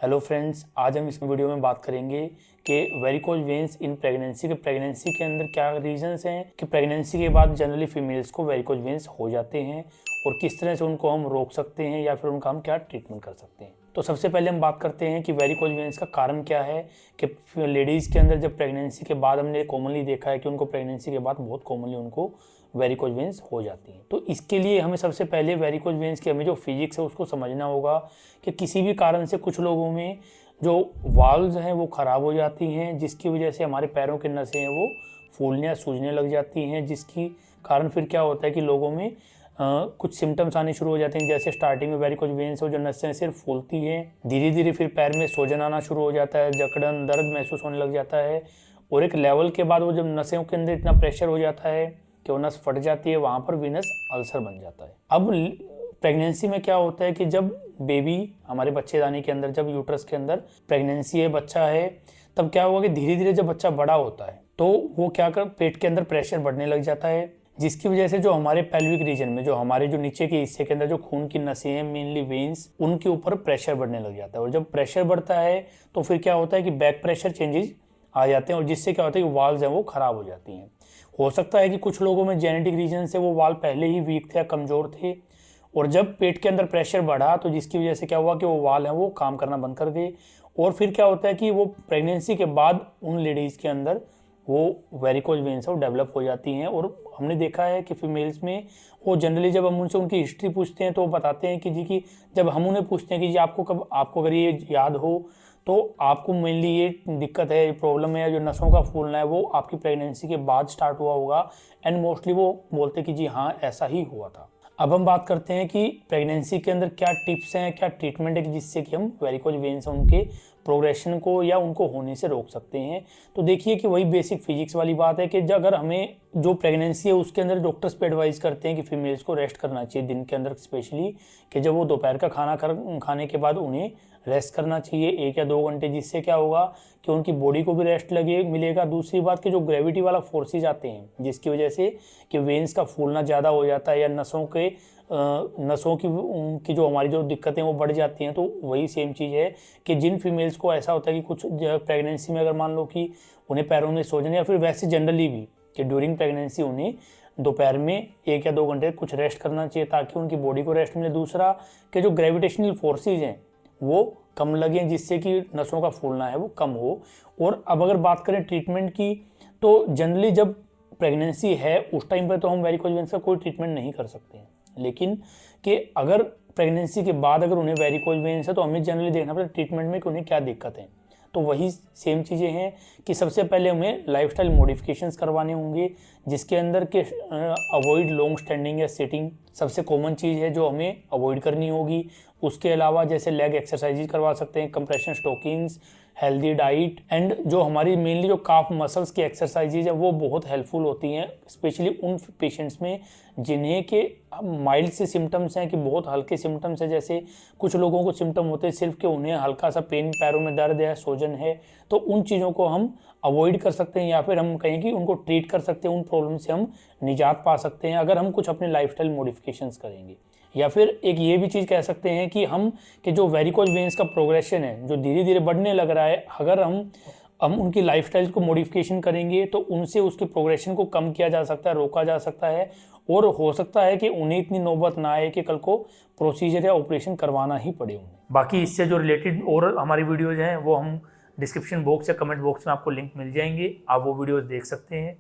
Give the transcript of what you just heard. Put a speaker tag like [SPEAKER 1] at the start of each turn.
[SPEAKER 1] Hello friends, आज हम इस वीडियो में बात करेंगे कि वेरिकोज वेन्स इन प्रेगनेंसी के अंदर क्या रीजंस हैं कि प्रेगनेंसी के बाद जनरली फीमेल्स को वेरिकोज वेन्स हो जाते हैं और किस तरह से उनको हम रोक सकते हैं या फिर उनका हम क्या ट्रीटमेंट कर सकते हैं। तो सबसे पहले हम बात करते हैं कि वेरिकोज वेन्स का कारण क्या है कि लेडीज़ के अंदर जब प्रेगनेंसी के बाद हमने कॉमनली देखा है कि उनको प्रेगनेंसी के बाद बहुत कॉमनली उनको वेरिकोज वेन्स हो जाती हैं। तो इसके लिए हमें सबसे पहले वेरिकोज वेन्स की हमें जो फिजिक्स है उसको समझना होगा कि किसी भी कारण से कुछ लोगों में जो वाल्व्स हैं वो ख़राब हो जाती हैं, जिसकी वजह से हमारे पैरों की नसें हैं वो फूलने या सूजने लग जाती हैं, जिसकी कारण फिर क्या होता है कि लोगों में कुछ सिम्टम्स आने शुरू हो जाते हैं। जैसे स्टार्टिंग में वेरिकोज वेन्स हो जो नसें सिर्फ फूलती हैं, धीरे धीरे फिर पैर में सूजन आना शुरू हो जाता है, जकड़न दर्द महसूस होने लग जाता है और एक लेवल के बाद वो जब नसों के अंदर इतना प्रेशर हो जाता है कि वो नस फट जाती है, वहाँ पर वीनस अल्सर बन जाता है। अब प्रेगनेंसी में क्या होता है कि जब बेबी हमारे बच्चेदानी के अंदर, जब यूट्रस के अंदर प्रेगनेंसी है, बच्चा है, तब क्या होगा कि धीरे धीरे जब बच्चा बड़ा होता है तो वो क्या कर पेट के अंदर प्रेशर बढ़ने लग जाता है, जिसकी वजह से जो हमारे पेल्विक रीजन में जो हमारे जो नीचे के हिस्से के अंदर जो खून की नसें हैं, मेनली वेन्स, उनके ऊपर प्रेशर बढ़ने लग जाता है। और जब प्रेशर बढ़ता है तो फिर क्या होता है कि बैक प्रेशर चेंजेस आ जाते हैं और जिससे क्या होता है कि वाल्व्स हैं वो खराब हो जाती हैं। हो सकता है कि कुछ लोगों में जेनेटिक रीजन से वो वाल्व पहले ही वीक थे या कमज़ोर थे और जब पेट के अंदर प्रेशर बढ़ा तो जिसकी वजह से क्या हुआ कि वो वाल्व है वो काम करना बंद कर गए और फिर क्या होता है कि वो प्रेगनेंसी के बाद उन लेडीज़ के अंदर वो वेरिकोज वेन्स वो डेवलप हो जाती हैं। और हमने देखा है कि फीमेल्स में वो जनरली जब हम उनसे उनकी हिस्ट्री पूछते हैं तो वो बताते हैं कि जी कि जब हम उन्हें पूछते हैं कि जी आपको अगर ये याद हो तो आपको मेनली ये दिक्कत है, ये प्रॉब्लम है, जो नसों का फूलना है वो आपकी प्रेगनेंसी के बाद स्टार्ट हुआ होगा, एंड मोस्टली वो बोलते कि जी हाँ ऐसा ही हुआ था। अब हम बात करते हैं कि प्रेगनेंसी के अंदर क्या टिप्स हैं, क्या ट्रीटमेंट है कि जिससे कि हम वेरिकोज वेन्स उनके प्रोग्रेशन को या उनको होने से रोक सकते हैं। तो देखिए कि वही बेसिक फिजिक्स वाली बात है कि अगर हमें जो प्रेगनेंसी है उसके अंदर डॉक्टर्स पे एडवाइस करते हैं कि फीमेल्स को रेस्ट करना चाहिए दिन के अंदर, स्पेशली कि जब वो दोपहर का खाने के बाद उन्हें रेस्ट करना चाहिए 1 या 2 घंटे, जिससे क्या होगा कि उनकी बॉडी को भी रेस्ट मिलेगा। दूसरी बात कि जो ग्रेविटी वाला फोर्सेज आते हैं जिसकी वजह से कि वेन्स का फूलना ज़्यादा हो जाता है या नसों की जो हमारी जो दिक्कतें वो बढ़ जाती हैं, तो वही सेम चीज़ है कि जिन फीमेल्स को ऐसा होता है कि कुछ प्रेगनेंसी में अगर मान लो कि उन्हें पैरों में सूजन या फिर वैसे जनरली भी कि ड्यूरिंग प्रेगनेंसी उन्हें दोपहर में 1 या 2 घंटे कुछ रेस्ट करना चाहिए ताकि उनकी बॉडी को रेस्ट मिले। दूसरा कि जो ग्रेविटेशनल फोर्सेज हैं वो कम लगें, जिससे कि नसों का फूलना है वो कम हो। और अब अगर बात करें ट्रीटमेंट की तो जनरली जब प्रेगनेंसी है उस टाइम पर तो हम वेरिकोज वेन्स का कोई ट्रीटमेंट नहीं कर सकते हैं, लेकिन कि अगर प्रेगनेंसी के बाद अगर उन्हें वेरिकोज वेन्स है तो हमें जनरली देखना पड़ता है ट्रीटमेंट में कि उन्हें क्या दिक्कत है। तो वही सेम चीज़ें हैं कि सबसे पहले हमें लाइफस्टाइल मॉडिफिकेशंस करवाने होंगे, जिसके अंदर के अवॉइड लॉन्ग स्टैंडिंग या सिटिंग सबसे कॉमन चीज़ है जो हमें अवॉइड करनी होगी। उसके अलावा जैसे लेग एक्सरसाइजेज करवा सकते हैं, compression stockings, healthy diet, and जो हमारी मेनली जो काफ मसल्स की एक्सरसाइजेज है वो बहुत हेल्पफुल होती हैं, स्पेशली उन पेशेंट्स में जिन्हें के माइल्ड से सिम्टम्स हैं कि बहुत हल्के सिम्टम्स हैं। जैसे कुछ लोगों को सिम्टम होते हैं सिर्फ कि उन्हें हल्का सा पेन, पैरों में दर्द है, सूजन है, तो उन चीज़ों को हम अवॉइड कर सकते हैं या फिर हम कहें कि उनको ट्रीट कर सकते हैं, उन प्रॉब्लम से हम निजात पा सकते हैं अगर हम कुछ अपने लाइफस्टाइल मॉडिफिकेशंस करेंगे। या फिर एक ये भी चीज़ कह सकते हैं कि जो वेरिकोज वेन्स का प्रोग्रेशन है जो धीरे धीरे बढ़ने लग रहा है, अगर हम उनकी लाइफस्टाइल को मॉडिफिकेशन करेंगे तो उनसे उसके प्रोग्रेशन को कम किया जा सकता है, रोका जा सकता है, और हो सकता है कि उन्हें इतनी नौबत ना आए कि कल को प्रोसीजर या ऑपरेशन करवाना ही पड़े उन्हें। बाकी इससे जो रिलेटेड और हमारी वीडियोज़ हैं वो हम डिस्क्रिप्शन बॉक्स या कमेंट बॉक्स में आपको लिंक मिल जाएंगे, आप वो वीडियोज़ देख सकते हैं।